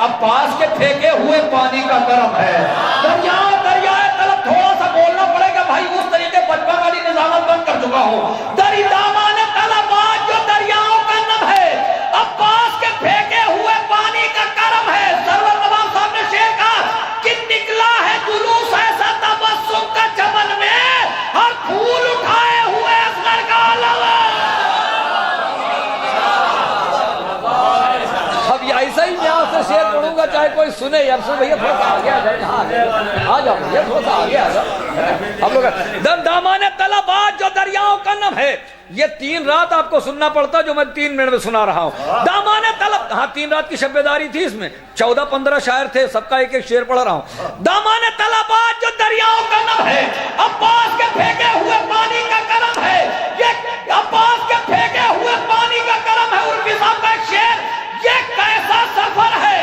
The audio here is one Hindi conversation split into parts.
अब्बास के फेंके हुए पानी का करम है। दरिया दरियाए तलब थोड़ा सा बोलना पड़ेगा भाई, उस तरीके बचपन वाली निजामत बंद कर चुका हूं। दरी दामाने तलब आज जो दरियाओं का नम है, अब्बास के फेंके हुए पानी का करम है। सरवर नवाब साहब ने शेर कहा कि निकला है जुलूस ऐसा तबस्सुम का चमन में, हर फूल उठाए हुए असगर का आलम। अब ऐसा ही यहाँ से शेर पढ़ूंगा चाहे कोई सुने। अब से भैया थोड़ा सा आगे आ जाओ, यहाँ आ जाओ भैया, थोड़ा सा आगे आ जाओ। हम लोग दामाने तलब आज जो दरियाओं का नम है, ये 3 रात आपको सुनना पड़ता जो मैं 3 मिनट में सुना रहा हूँ। दामाने तलब, हाँ 3 रात की शब्बेदारी थी इसमें, 14-15 शायर थे, सबका एक एक शेर पढ़ रहा हूँ। दामाने तलब आज जो दरियाओं का नम है, अब्बास के फेंके हुए पानी का करम है। ये अब्बास के फेंके हुए पानी का करम है। उर्फी साहब का एक शेर, ये कैसा सफर है,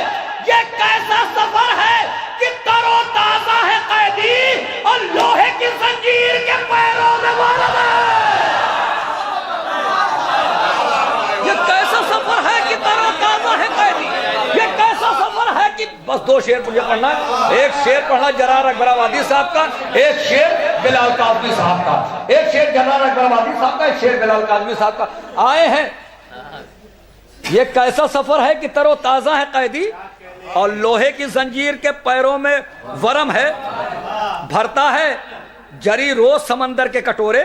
ये कैसा सफर है कि तरो ताजा है कैदी और लोहे की जंजीर के पैरों में वाला है। ये कैसा सफर है कि तरो ताजा है कैदी, ये कैसा सफर है कि बस 2 शेर मुझे पढ़ना है। एक शेर पढ़ना जरार अकबराबादी साहब का, एक शेर बिलाल काज़मी साहब का। एक शेर जरार अकबराबादी साहब का, एक शेर बिलाल काज़मी साहब का। आए हैं, ये कैसा सफर है कि तरो ताजा है कैदी और लोहे की जंजीर के पैरों में वरम है। भरता है जरी रोज समंदर के कटोरे,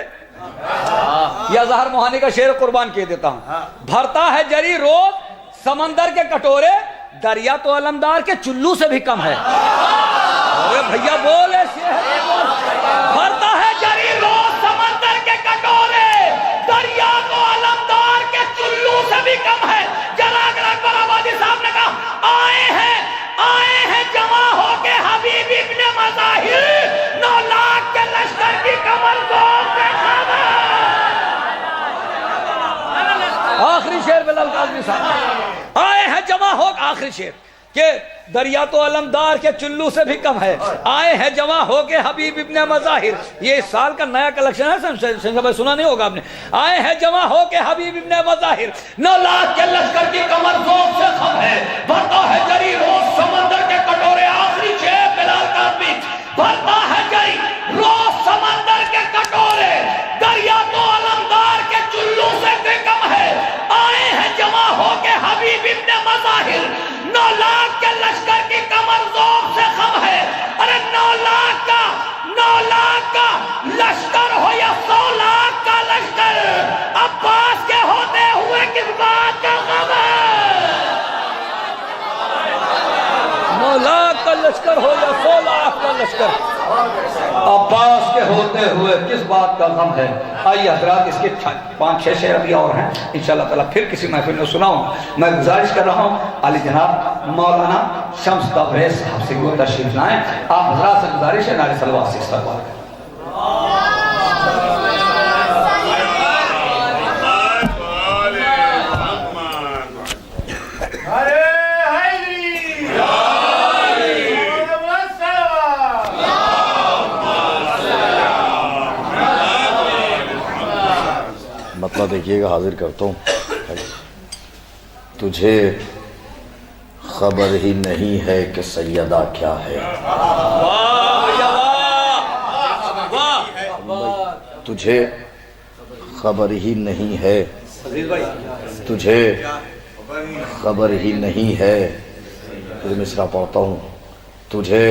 यह ज़हर मोहानी का शेर कुर्बान किए देता हूं। भरता है जरी रोज समंदर के कटोरे, दरिया तो अलमदार के चुल्लू से भी कम है। अरे भैया बोले शेर, भरता है जरी रोज समंदर के कटोरे, दरिया तो अलमदार के चुल्लू से भी कम है। जरार अकबराबादी साहब ने कहा आए हैं जमा होके हबीब इब्ने मज़ाहिर, 9 लाख के लश्कर की कमर गोल पे खबर। आखिरी शेर बिलाल काज़मी साहब, आए हैं जमा हो, आखिरी शेर के दरिया तो अलमदार के चुल्लू से भी कम है। आए हैं जमा हो के हबीब इब्ने मज़ाहिर, ये इस साल का नया कलेक्शन है, सुना नहीं होगा आपने। आए हैं जमा हो के हबीब इब्ने मज़ाहिर, 9 लाख के लश्कर की कमर जोर से खम है। भरता है जरी रोज समंदर के कटोरे, आखिरी शेर बिलाल काज़मी, भरता है जरी रोज समंदर के कटोरे, दरिया तो अलमदार के चुल्लू से भी कम है। आए हैं जमा हो के हबीब इब्ने मज़ाहिर, 9 लाख के लश्कर की कमर जोर से खम है। अरे 9 लाख का लश्कर हो या 100 लाख का लश्कर, अब्बास के होते हुए किस बात का गम है। 9 लाख का लश्कर हो या 100 लाख का लश्कर, अब्बास के होते हुए किस बात का गम है। आइए हजरात, इसके 5-6 शेर अभी और हैं, इंशाअल्लाह ताला फिर किसी महफिल में सुनाऊं। मैं गुजारिश कर रहा हूँ आली जनाब मौलाना शम्स तबरेज़ साहब से वो तशरीफ लाएं। आप हजरात से गुजारिश है नारे सलवात से इस्तक़बाल करें। मतलब देखिएगा, हाजिर करता हूँ। तुझे खबर ही नहीं है कि सैयदा क्या है, तुझे खबर ही नहीं है, तुझे खबर ही नहीं है। तुझे मिसरा पढ़ता हूँ, तुझे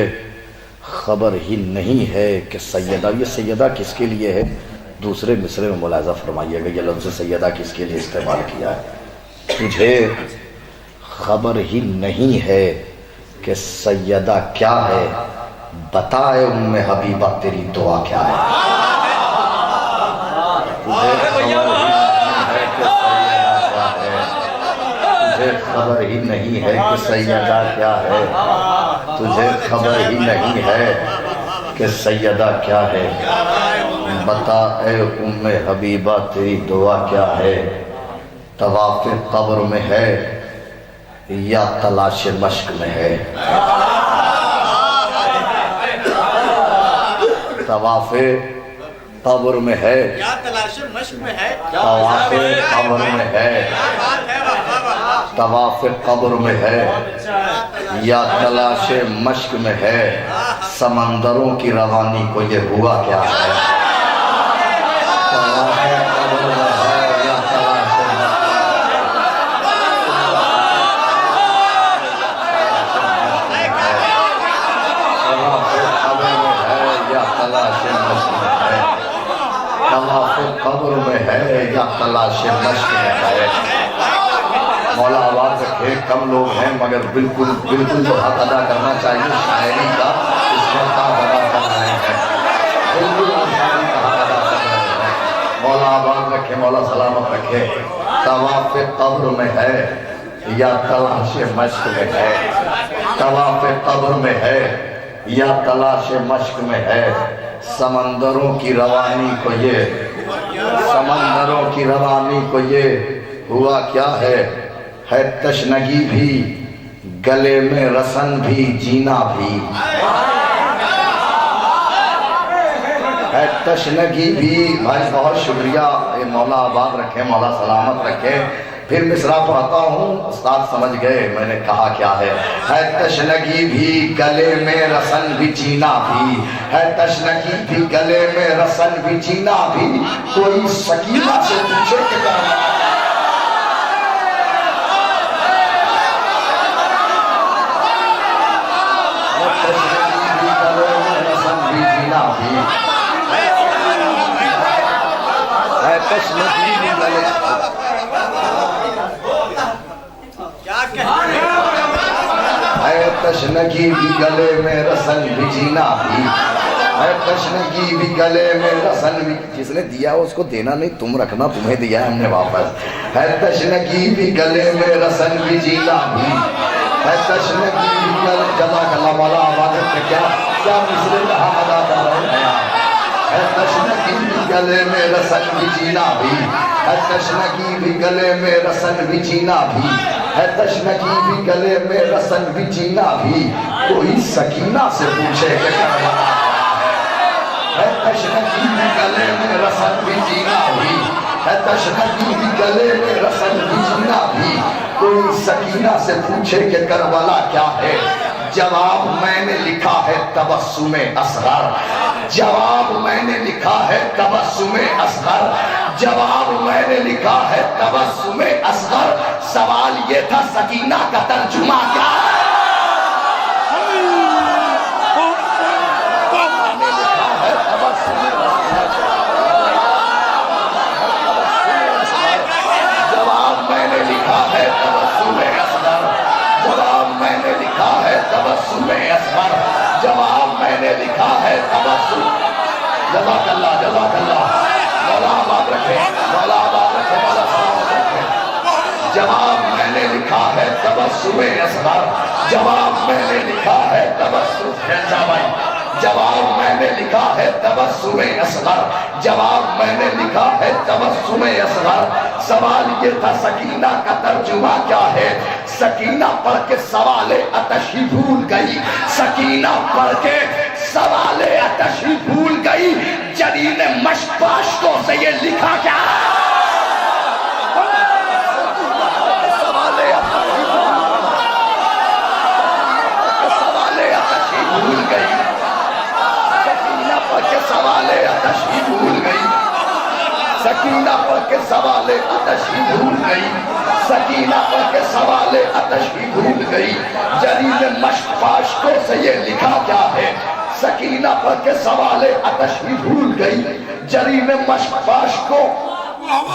खबर ही नहीं है कि सैयदा, ये सैयदा किसके लिए है? दूसरे मिसरे में मुलाज़ा फरमाइएगा, ये लफ्ज़ सैयदा किसके लिए इस्तेमाल किया है। तुझे खबर ही नहीं है कि सैयदा क्या है, बताए उम्मे हबीबा तेरी दुआ क्या है। तुझे खबर ही नहीं है कि सैयदा क्या है, तुझे खबर ही नहीं है कि सैयदा क्या है, बता ए उम्मे हबीबा तेरी दुआ क्या है। तवाफ़ कब्र में है या तलाश मश्क में है, तवाफ़ कब्र में है या तलाश मश्क में है, तवाफ़ कब्र में है तवाफ़ कब्र में है या तलाश मश्क में है, समंदरों की रवानी को ये हुआ क्या है। तवाफ़ कब्र में है या तलाश कब्र में है या तलाश मश्क में है। मौला आवाज रखे, कम लोग हैं मगर बिल्कुल बिल्कुल जो हक अदा करना चाहिए शायरी का, इस वक्त आप अदा कर रहे हैं, बिल्कुल शायरी का हक अदा कर रहे हैं। मौला आवाज रखे, मौला सलामत रखे। तवाफ़ कब्र में है या तलाश मश्क में है, तवाफ़ कब्र में है या तलाश मश्क में है, समंदरों की रवानी को ये, समंदरों की रवानी को ये हुआ क्या है तशनगी भी गले में रसन भी जीना भी है, तशनगी भी। भाई बहुत शुक्रिया, ये मौला आबाद रखे, मौला सलामत रखे। फिर मिसरा पढ़ता हूँ, उस्ताद समझ गए मैंने कहा क्या है तशनगी भी गले में रसन भी जीना भी है, तशनगी भी गले में रसन भी जीना भी। कोई सकीना से पूछे कि तशनगी भी गले में रसन भी जीना भी है, तशनगी भी गले में रसन भी। जिसने दिया उसको देना नहीं, तुम रखना, तुम्हें दिया है हमने वापस। है तशनगी भी गले में रसन भी जीना भी है, तशनगी भी गले जमा कला मौला आवाज में क्या क्या मिसरे कहा अदा कर रहे हैं। है तशनगी भी गले में रसन भी जीना भी है, तशनगी भी गले में रसन भी जीना भी है, तशनगी भी गले में रसन भी जीना भी। कोई सकीना से पूछे कि करवाना है तशनगी भी गले में रसन भी जीना भी है, तशनगी भी गले में रसन भी जीना भी। कोई सकीना से पूछे कि करबला क्या है, जवाब मैंने लिखा है तबस्सुमे असगर, जवाब मैंने लिखा है तबस्सुमे असगर, जवाब मैंने लिखा है तबस्सुमे असगर। सवाल ये था सकीना का तर्जुमा क्या है। जवाब मैंने लिखा है तबस्सुमे असगर, जवाब मैंने लिखा है तबस्सुमे असगर, जवाब मैंने लिखा है तबस्सुम। जज़ाकल्लाह जज़ाकल्लाह, मौला आबाद रखे, मौला आबाद रखे, मौला सलामत रखे। जवाब मैंने लिखा है तबस्सुमे असगर, जवाब मैंने लिखा है तबस्सुम। जवाब मैंने लिखा है तबस्सुमे असगर, जवाब मैंने लिखा है तबस्सुमे असगर। सवाल ये था सकीना का तर्जुमा क्या है। सकीना पढ़ के सवाले अतश ही भूल गई, सकीना पढ़ के सवाले अतश ही भूल गई। जरीने मशपाशकों से ये लिखा क्या, सवाले अतश ही भूल गई। सकीना पढ़ के सवाले अतश ही भूल गई, सकीना पढ़ के सवाले अतश ही भूल गई, सकीना पढ़ के सवाले अतश ही भूल गई। जरीने मशपाशकों से ये लिखा क्या है। सकीना पढ़ के सवाले अतश ही भूल गई। जरीने मशपाशकों,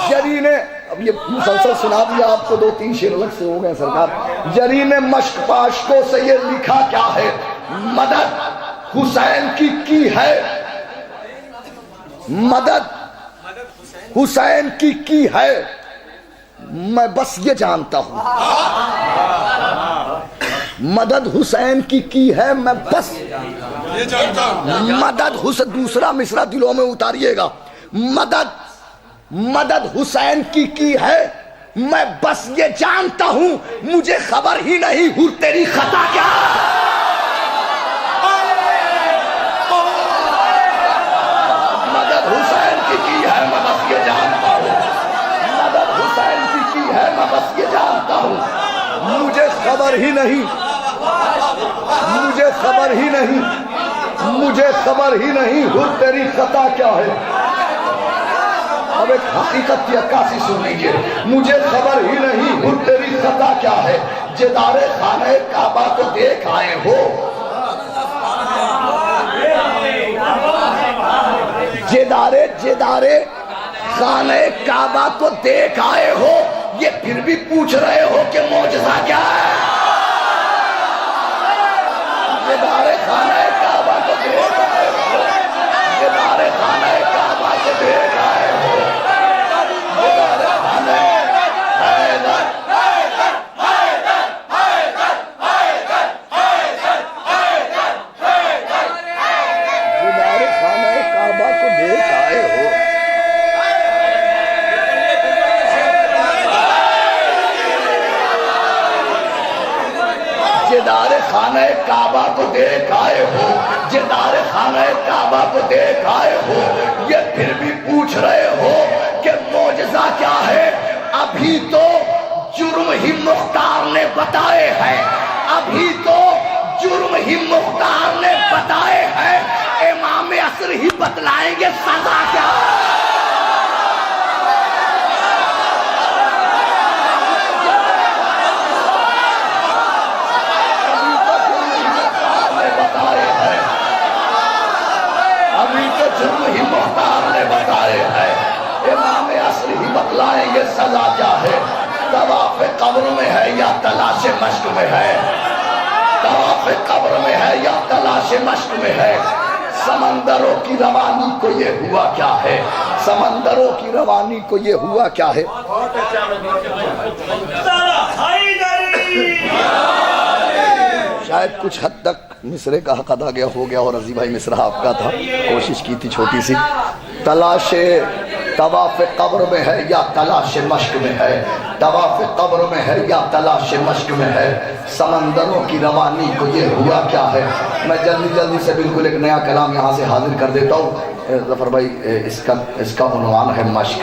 जरीने, अब ये मुसलसल सुना दिया आपको, 2-3 शेर अलग से हो गए सरकार। जरीने मशपाशकों से ये लिखा क्या है। मदद हुसैन की है, मदद हुसैन की है, मैं बस ये जानता हूं। मदद हुसैन की है, मैं बस ये जानता हूं। मदद हुसैन, दूसरा मिसरा दिलों में उतारिएगा। मदद मदद हुसैन की है, मैं बस ये जानता हूं, मुझे खबर ही नहीं हुर तेरी खता क्या। मदद हुसैन की है, मैं बस ये जानता हूं, मदद हुसैन की है, मैं बस ये जानता हूं, मुझे खबर ही नहीं, मुझे खबर ही नहीं, मुझे खबर ही नहीं हो तेरी खता क्या है। अब एक हकीकत की अक्कासी सुन लीजिए, मुझे खबर ही नहीं हो तेरी खता क्या है। जिदारे खाने काबा को देख आए हो, जिदारे खाने काबा को देख आए हो, ये फिर भी पूछ रहे हो कि मौजज़ा क्या है। जिदारे खाने काबा को देख आए हो, जिदारे खाने काबा को देख आए हो, जिदारे खाने काबा को देख आए हो। जिदारे खाने काबा को देख आए हो, जिदारे खाने काबा को देख आए हो, ये फिर भी पूछ रहे हो कि मौजज़ा क्या है। अभी तो जुर्म ही मुख्तार ने बताए हैं, अभी तो जुर्म ही मुख्तार ने बताए हैं, इमाम असर ही बतलाएंगे सजा क्या। अभी तो जुर्म ही मुख्तार ने बताए हैं, इमाम असर ही बतलाएंगे सजा क्या है। तवाफ़ कब्र में है या तलाश मश्क में है, तवाफ़ कब्र में है या तलाश मश्क में है। समंदरों की रवानी को ये हुआ क्या है, समंदरों की रवानी को ये हुआ क्या है। शायद कुछ हद तक मिसरे का हक अदा गया हो गया और रजी भाई मिसरा आपका था, कोशिश की थी छोटी सी। तलाशे तवाफ़ कब्र में है या तलाश मश्क में है, तवाफ़ कब्र में है या तलाश मश्क में है। समंदरों की रवानी को ये हुआ क्या है। मैं जल्दी जल्दी से बिल्कुल एक नया कलाम यहाँ से हाजिर कर देता हूँ। ज़फ़र भाई इसका उन्वान है मश्क।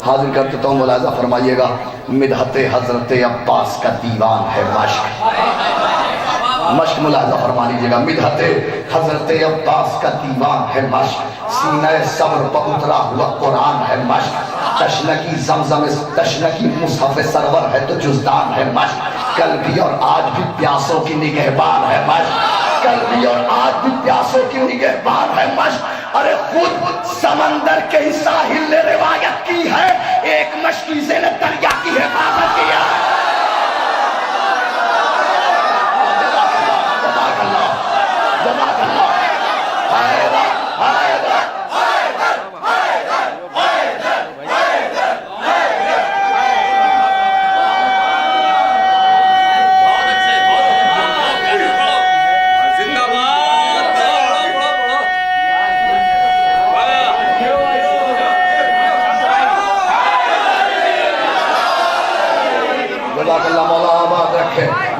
हाजिर कर देता हूँ, मुलाज़ा फरमाइएगा। मिदहत हज़रत अब्बास का दीवान है मश्क, मश्क मुलाज़ा फरमा लीजिएगा। मिदहत हज़रत अब्बास का दीवान है मश्क, सीने सब्र पर उतरा हुआ कुरान है मश्क। तशनकी ज़मज़म तशनकी मुसहफ़ सरवर है तो जुज़दान है मश्क। कल भी और आज भी प्यासों की निगहबान है मश्क, कल भी और आज भी प्यासों की निगहबान है मश्क। अरे खुद समंदर के ही साहिल ने रिवायत की है, एक मशकीज़े ने दरिया की हिफाजत की है।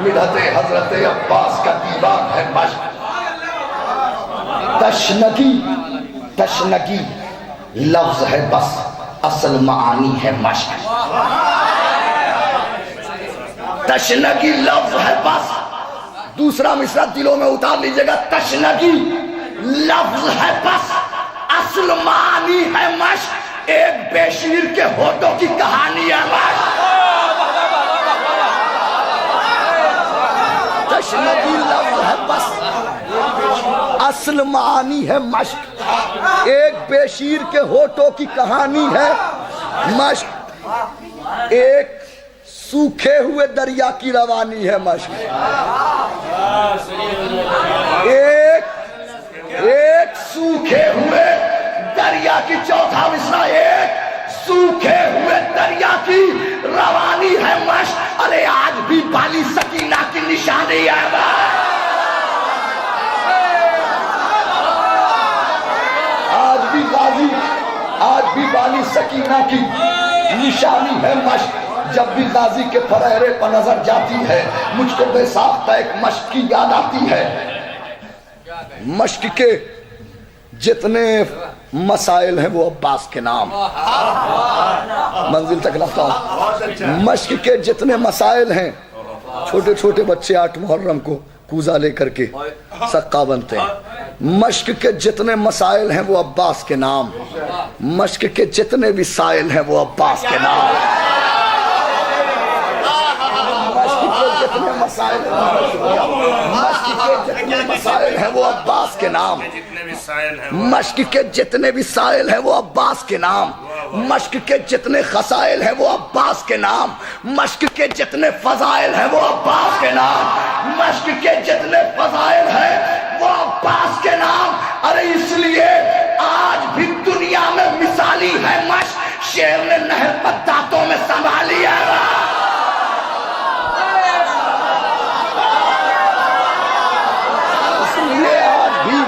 मिदहत हज़रत अब्बास का दीवान है मश्क। तशनकी तशनकी लफ्ज है बस, असल मानी है मश्क। तशनकी लफ्ज है बस, दूसरा मिसरा दिलों में उतार लीजिएगा। तशनकी लफ्ज है बस, असल मानी है मश्क। एक बेशीर के होठों की कहानी है मश्क। तशनकी लफ्ज है बस, असल मानी है मश्क। एक बेशीर के होठों की कहानी है मश्क। एक सूखे हुए दरिया की रवानी है मश्क। एक सूखे हुए दरिया की, चौथा मिसरा, एक सूखे हुए दरिया की रवानी है मश्क। अरे आज भी बाली सकीना की निशानी है। आज भी बाली सकीना की निशानी है मश्क। जब भी गाजी के फरेरे पर नजर जाती है, मुझको बेसाख्ता एक मश्क की याद आती है। मश्क के जितने मसाइल हैं वो अब्बास के नाम, मंजिल तक रखता हूं। मश्क के जितने मसाइल हैं छोटे छोटे बच्चे 8 मुहर्रम को कूजा लेकर के सक्का बनते हैं। मश्क के जितने मसाइल हैं वो अब्बास के नाम, मश्क के जितने भी साइल हैं वो अब्बास के नाम, मश्क के जितने मसाइल हैं वो अब्बास के नाम, मश्क के जितने भी साइल हैं वो अब्बास के नाम, मश्क के जितने खसाइल हैं वो अब्बास के नाम, मश्क के जितने फजाइल हैं वो अब्बास के नाम, मश्क के जितने फजाइल हैं वो अब्बास के नाम। अरे इसलिए आज भी दुनिया में मिसाली है मश्क, शेर ने नहर पर दांतों में संभाली है। इसलिए आज भी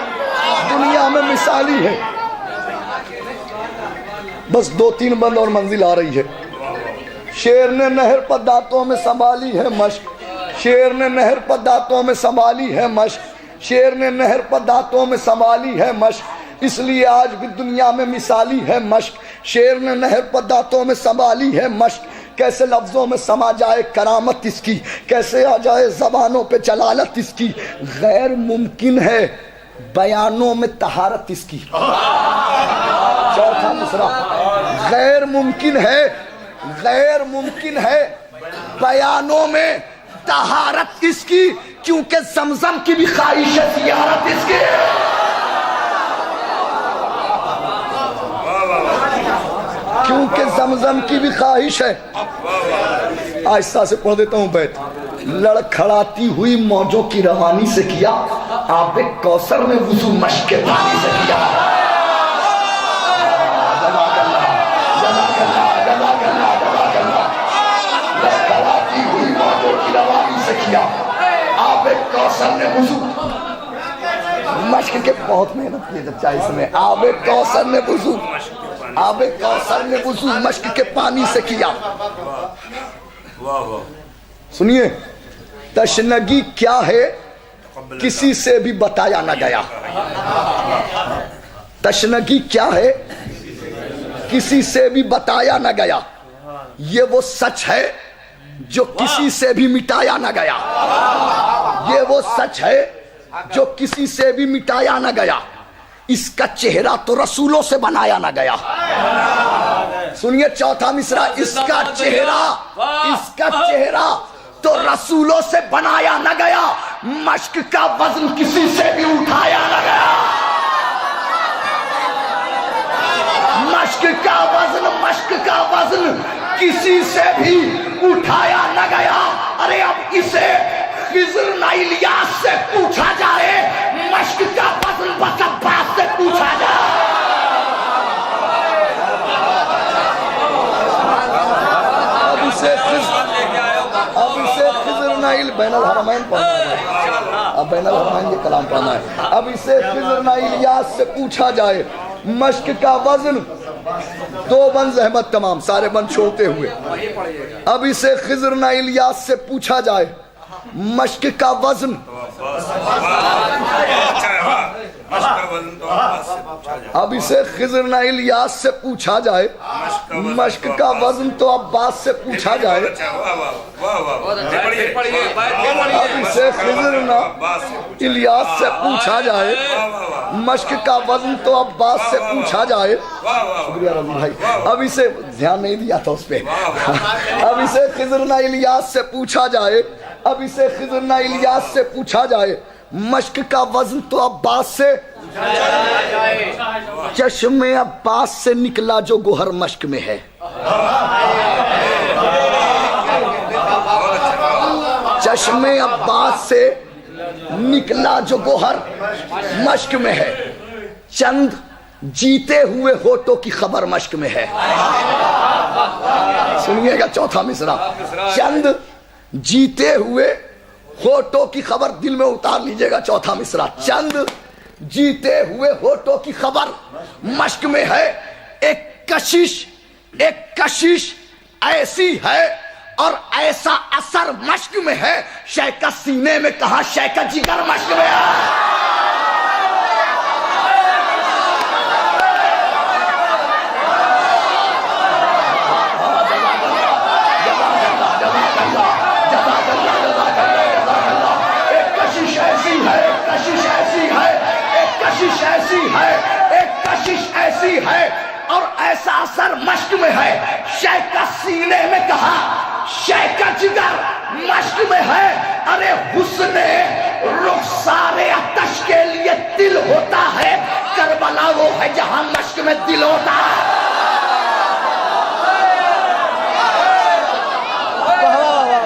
दुनिया में मिसाली है। बस 2-3 बंद और मंजिल आ रही है। शेर ने नहर पर दांतों में संभाली है मश्क, शेर ने नहर पर दांतों में संभाली है मश्क, शेर ने नहर पर दांतों में संभाली है मश्क। इसलिए आज भी दुनिया में मिसाली है मश्क, शेर ने नहर पर दांतों में संभाली है मश्क। कैसे लफ्जों में समा जाए करामत इसकी, कैसे आ जाए जबानों पे जलालत इसकी, गैर मुमकिन है बयानों में तहारत इसकी। चौथा मिसरा, गैर मुमकिन है बयानों में तहारत इसकी, क्योंकि जमजम की भी ख्वाहिश है जियारत इसकी। क्योंकि जमजम की भी ख्वाहिश है। आहिस्ता से पढ़ देता हूं बैत। लड़खड़ाती हुई मौजों की रवानी से किया, आबे कौसर ने वुजू मश्क के पानी से किया। लड़खड़ाती हुई मौजों की रवानी से किया, आबे कौसर ने वुजू मश्क के, बहुत मेहनत की जब चाहे इसमें, आबे कौसर ने वुजू, आबे कौसर ने वुजू मश्क के पानी से किया। सुनिए, तशनगी क्या है किसी से भी बताया न गया। तशनगी क्या है किसी से भी बताया न गया, ये वो सच है जो किसी से भी मिटाया न गया। ये वो सच है जो किसी से भी मिटाया न गया। इसका चेहरा तो रसूलों से बनाया न गया। सुनिए चौथा मिसरा, इसका चेहरा तो रसूलों से बनाया न गया, मश्क का वजन किसी से भी उठाया न गया। मश्क का वजन किसी से भी उठाया न गया। अरे अब इसे खिज़र न इलियास से पूछा जाए, मश्क का वजन बस अब्बास से पूछा जाए। अब इसे खिज़र नाइल बैनुल हरमैन पढ़ना है। अब बैनुल हरमैन ये कलाम पढ़ना है। अब इसे खिज़र न इलियास से पूछा जाए, मश्क का वजन 2 बंद अहमद तमाम सारे बंद छोड़ते हुए। अब इसे खिज़र न इलियास से पूछा जाए, मश्क का वजन, अब इसे खिज़र न इलियास से पूछा जाए, मश्क का वजन तो अब्बास से पूछा जाए। अब इसे खिज़र न इलियास से पूछा जाए, मश्क का वजन तो अब्बास से पूछा जाए। शुक्रिया रवि भाई, अब इसे ध्यान नहीं दिया था उस पर। अब इसे खिज़र न इलियास से पूछा जाए, अब इसे खिज़र न इलियास से पूछा जाए, मश्क का वजन तो अब्बास से। चश्मे अब्बास से निकला जो गोहर मश्क में है। चश्मे अब्बास से निकला जो गोहर मश्क में है। चंद जीते हुए होठों की खबर मश्क में है। सुनिएगा चौथा मिसरा, चंद जीते हुए होठों की खबर, दिल में उतार लीजिएगा चौथा मिसरा। चंद जीते हुए होठों की खबर मश्क में है। एक कशिश ऐसी है और ऐसा असर मश्क में है, शय का सीने में कहा, शय का जिगर मश्क में है। ऐसी है और ऐसा असर मश्क में है। शेख का सीने में कहा, शेख का जिगर मश्क में है। अरे हुस्ने रुखसारे अतश के लिए दिल होता है, करबला वो है जहां मश्क में दिल होता है।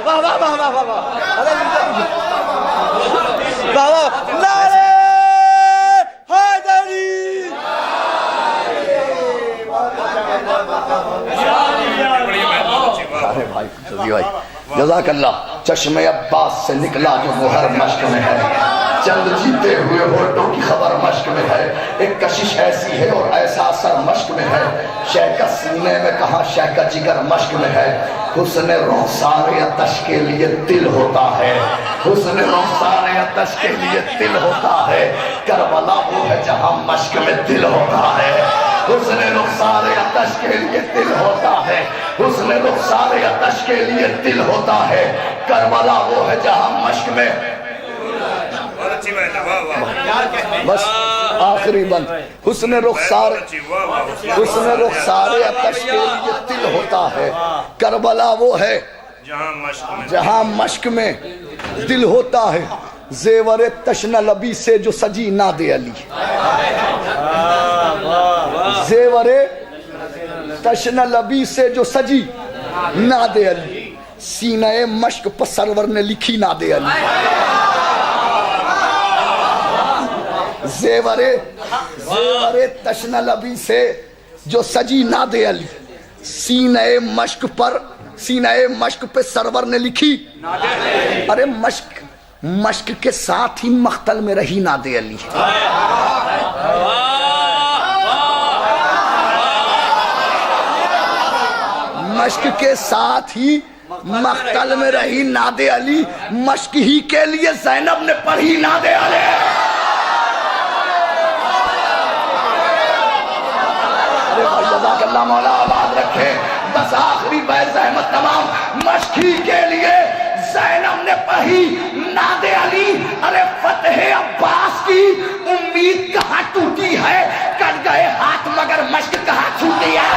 वाह वाह वाह वाह वाह वाह, नारे हैदरी। अरे भाई जल्दी भाई, जज़ाकल्लाह। चश्मे अब्बास से निकला जो मुहर मश्क में है, चंद जीते हुए होठों की खबर मश्क में है। एक कशिश ऐसी है और ऐसा असर मश्क में है। शेख का सीने में कहा, शेख का जिगर मश्क में है। हुस्न रुखसार अतश के लिए दिल होता है, हुस्न रुखसार अतश के लिए दिल होता है। करबला वो है जहां मश्क में दिल होता है। हुस्न रुखसार अतश के लिए दिल होता है, हुस्न रुखसार अतश के लिए दिल होता है। करबला वो है जहां मश्क में। बस आखिरी बंद। हुस्न रुखसार अतश के लिए दिल होता है। करबला वो है जहां मश्क में दिल होता है। जेवर तशना लबी से जो सजी नादे अली, जेवर तशना लबी से जो सजी नादे अली, सीने मश्क पर सरवर ने लिखी नादे अली। जेवरे तशना लबी से जो सजी नादे अली, सीने मश्क पे सरवर ने लिखी। अरे मश्क के साथ ही मख्तल में रही नादे अली। मश्क के साथ ही मख्तल में रही नादे अली। मश्क ही के लिए ज़ैनब ने पढ़ी नादे अली। जज़ाकल्लाह मौला आबाद रखे। बस आखिरी बैर अहमद तमाम मश्की के लिए ज़ैनब ने पढ़ी नादे अली। अरे फतेह अब्बास की उम्मीद कहाँ टूटी है, कट गए हाथ मगर मश्क कहाँ छूटी है।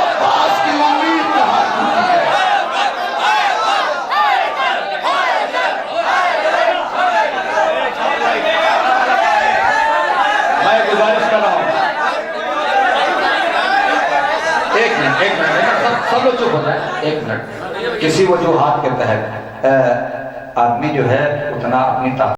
अब्बास की उम्मीद कहाँ टूटी है। मैं गुजारिश कर रहा हूँ, एक मिनट सब लोग चुप हो जाए। एक मिनट, किसी वजूहात के तहत आदमी जो है उतना अपनी